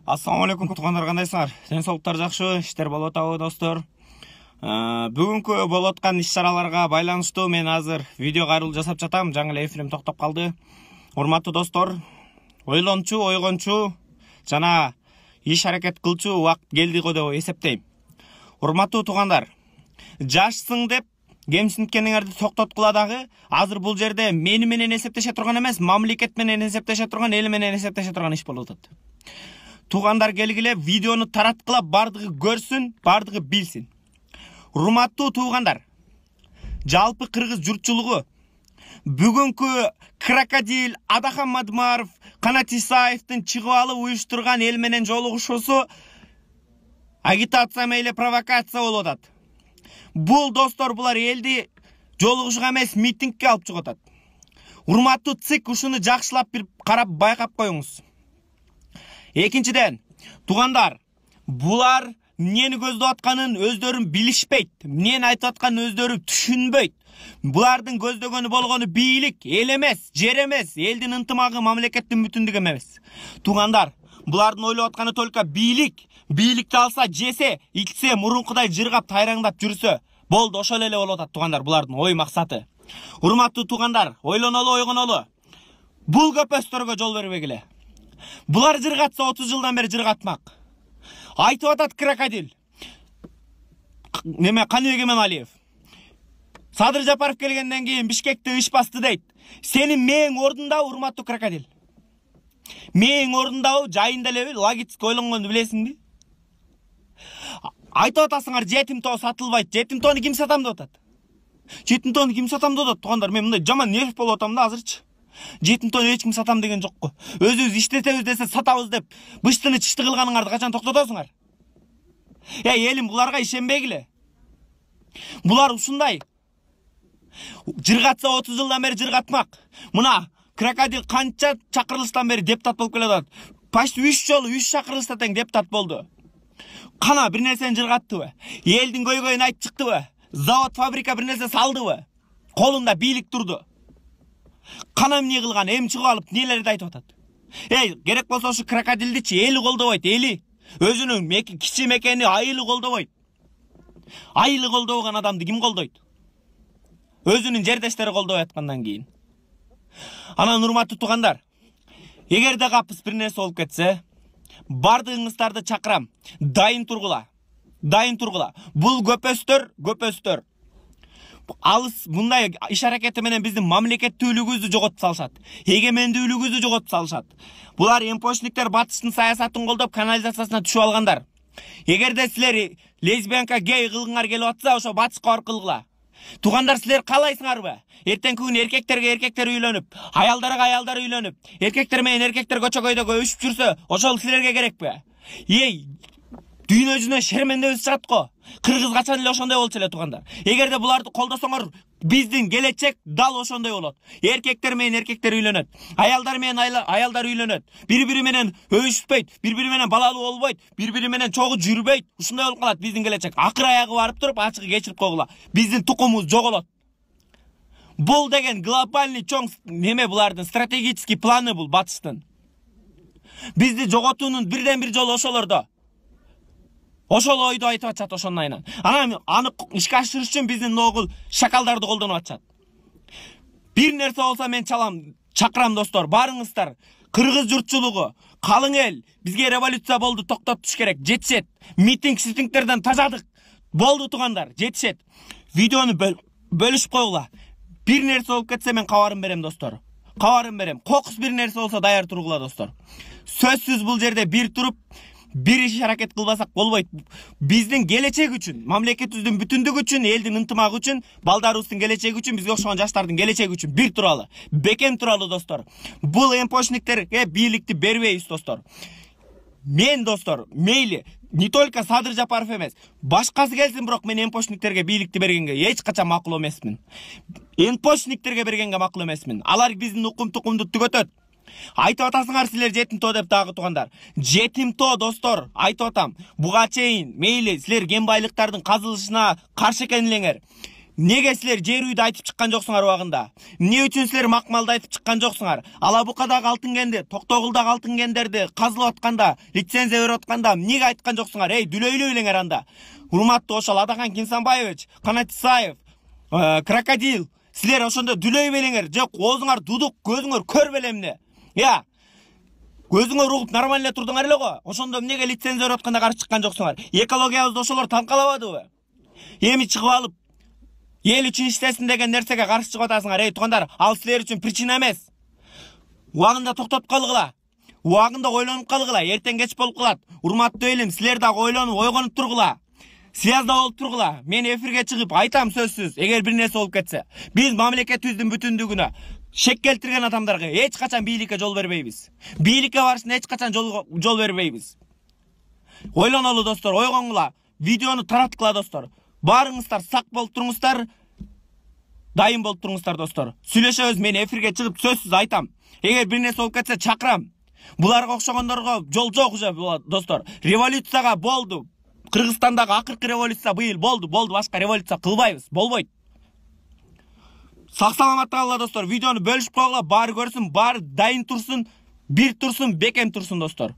Assalamu алейкум туугандар, кандайсыңар? Ден соолуктар жакшыбы? Иштер болуп атабы достор? Бүгүнкү болуп аткан иш-чараларга байланыштуу мен азыр видео кайрылуу жасап жатам. Жаңы эле эфирим токтоп калды. Урматтуу достор, ойлончу, ойгончу жана иш аракет кылчу убакыт келди го деп эсептейм. Урматтуу туугандар, жашсың деп кемсинткениңерди токтоткула дагы азыр бул жерде мени менен эсептеше турган эмес, мамлекет менен эсептеше турган, эл менен эсептеше турган иш болуп атат. Тугандар келгиле, видеону тараткыла, бардыгы көрсүн, бардыгы билсин. Урматтуу туугандар, жалпы кыргыз журтчулугу бүгүнкү крокодил Адахан Мадмаров, Канат Исаевдин чыгып алып уюштурган эл менен жолугушуусу агитация мейли провокация болуп атат. Бул достор, булар элди жолугушууга эмес, митингге алып чыгып атат. Урматтуу ЦИК, ушуну жакшылап бирип карап байкап коюңуз. Экинчиден, тугандар, булар эмнени көздөп атканын өздөрүн билишпейт, эмнени айтып атканын өздөрү түшүнбөйт. Булардын көздөгөнү болгону бийлик, эл эмес, жер эмес, элдин ынтымагы, мамлекеттин бүтүндүгү эмес. Тугандар, булардын ойлоп атканы только бийлик. Бийликти алса, жесе, ичсе, мурункудай жыргап, тайраңдап жүрсө, болду, ошол эле болуп атат тугандар, булардын ой максаты. Урматтуу тугандар, ойлонолу, ойгонолу. Бул көпөстөргө жол бербегиле. Булар жыргатса 30 жылдан бери жыргатмак. Айтып атат крокодил. Каныбек Эмомалиев. Садыр Жапаров келгенден кийин Бишкекте иш басты дейт. Сенин мээң ордунда, урматтуу крокодил. Мээң ордунда жайында эле логически ойлонгонду билесиңби? Айтып атасыңар, жетим тоо сатылбайт. Жетим тоону ким сатам деп атат? Жетим тоону ким сатам деп атат, тугандар? Мен мындай жаман нерв болуп атам да азырчы. Жетим тоону эч ким сатам деген жокко. Өзүбүз иштетебиз десе сатабыз деп быштыны чышты кылганыңарды качан токтотосуңар? Элим, буларга ишенбегиле. Булар ушундай. Жыргатса 30 жылдан бери жыргатмак. Мына крокодил канча чакырылыштан бери депутат болуп келатат. Почти 3 жолу 3 чакырылышта тең депутат болду. Кана бир нерсени жыргаттыбы? Элдин көйгөйүн айтып чыктыбы? Завод, фабрика бир нерсе салдыбы? Колунда бийлик турду. Кана эмне кылган, эми чыгып алып нелерди айтып атат. Керек болсо ушу крокодилдичи эли колдобойт, эли. Өзүнүн кичи мекени айылы колдобойт. Айылы колдобогон адамды ким колдойт? Өзүнүн жердештери колдоп аткандан кийин. Анан урматтуу тугандар, эгерде капыс бир нерсе болуп кетсе, бардыгыңыздарды чакырам, дайын тургула. Дайын тургула. Бул көпөстөр. Алыс мындай иш аракети менен биздин мамлекеттүүлүгүбүздү жоготуп салышат. Эгемендүүлүгүбүздү жоготуп салышат. Булар эмпошниктер батыштын саясатын колдоп канализациясына түшүп алгандар. Эгерде силер лесбиянка, гей кылгыңар келип атса, ошо батышка барып кылгыла. Тугандар, силер каалайсыңарбы? Эртеңки күнү эркектерге эркектер үйлөнүп, аялдарга аялдар үйлөнүп, эркектер менен эркектер көчө-көйдө өшүп жүрсө, ошол силерге керекпи? Дүйнө жүзүнө шермендебиз чыгат го. Кыргыз качан эле ошондой болчу эле, тугандар. Эгерде буларды колдосоңор, биздин келечек дал ошондой болот. Эркектер менен эркектер үйлөнөт, аялдар менен аялдар үйлөнөт. Бири-бири менен өбүшпөйт, бири-бири менен балалуу болбойт, бири-бири менен чогуу жүрбөйт. Ушундай болуп калат биздин келечек. Акыр аягы барып туруп, ачыгы кечирип койгула. Биздин тукумубуз жоголот. Бул деген глобальный чоң булардын стратегический планы бул батыштын. Бизди жоготуунун бирден бир жолу ошолордо. Ошол ойду айтып атышат ошондайынан. Анан аны ишке ашырыш үчүн биздин ногул шакалдарды колдонуп атышат. Бир нерсе болсо мен чакырам достор, барыңыздар. Кыргыз журтчулугу, калың эл, бизге революция болду, токтотуш керек, жетишет. Митингтерден тажадык. Болду тугандар, жетишет. Видеону бөлүшүп койгула. Бир нерсе болуп кетсе мен кабарын берем достор. Кабарын берем. Кокус бир нерсе болсо даяр тургула достор. Сөзсүз бул жерде бир туруп бир иш аракет кылбасак болбойт. Биздин келечек үчүн, мамлекетибиздин бүтүндүгү үчүн, элдин ынтымагы үчүн, балдарыбыздын келечеги үчүн, бизге окшогон жаштардын келечеги үчүн бир туралы, бекем туралы достор. Бул эмпошниктерге бийликти бербейбиз достор. Мен достор, мейли, не только Садыр Жапаров эмес, башкасы келсин, бирок мен эмпошниктерге бийликти бергенге эч качан макул эмесмин. Эмпошниктерге бергенге макул эмесмин. Алар биздин укум-тукумду түгөтөт. Айтып атасыңар силер жетим тоо деп дагы тугандар. Жетим тоо достор, айтып атам. Буга чейин мейли силер кен байлыктардын казылышына каршы экенлигиңер. Неге силер жер үйдү айтып чыккан жоксуңар убагында? Эмне үчүн силер макмалды айтып чыккан жоксуңар? Алабукадагы алтын кенди, Токтогулдагы алтын кендерди казылып атканда, лицензия берип атканда эмнеге айткан жоксуңар? Эй, дүлөйлөй элеңер анда. Урматтуу ошол Адахан Кинсанбаевич, Канат Исаев, Крокодил, силер ошондо дүлөй белеңер. Жок, оозуңар дудук, көзүңөр көрбөй эмне? Я, көзүңөр угуп нормально турдуңар эле го. Ошондо эмнеге лицензия берип атканда каршы чыккан жоксуңар? Экологиябызды ошолор талкалабадыбы? Эми чыгып алып ел үчүн иштесин деген нерсеге каршы чыгып атасыңар. Эй туугандар, ал силер үчүн причина эмес. Убагында токтоп калгыла. Убагында ойлонуп калгыла. Эртең кеч болуп калат. Урматтуу элим, силер дагы ойлонуп, ойгонуп тургула. Связда болуп тургула. Мен эфирге чыгып айтам сөзсүз. Эгер бир нерсе болуп кетсе, биз мамлекетибиздин бүтүндүгүнө шек келтирген адамдарга эч качан бийликке жол бербейбиз. Бийликке барышына эч качан жол бербейбиз. Ойлонолу достор, ойгонгула. Видеону тараткыла достор. Барыңыздар сак болуп туруңуздар. Дайым болуп туруңуздар достор. Сүйлөшөбүз, мен эфирге чыгып сөзсүз айтам. Эгер бир нерсе болуп кетсе чакырам. Буларга окшогондорго жол жок уже достор. Революцияга болду. Кыргызстандагы акыркы революция быйыл болду. Башка революция кылбайбыз. Болбойт. Сак саламатта калгыла достор. Видеону бөлүшүп койгула. Баары көрсүн, баары дайын турсун, бир турсун, бекем турсун достор.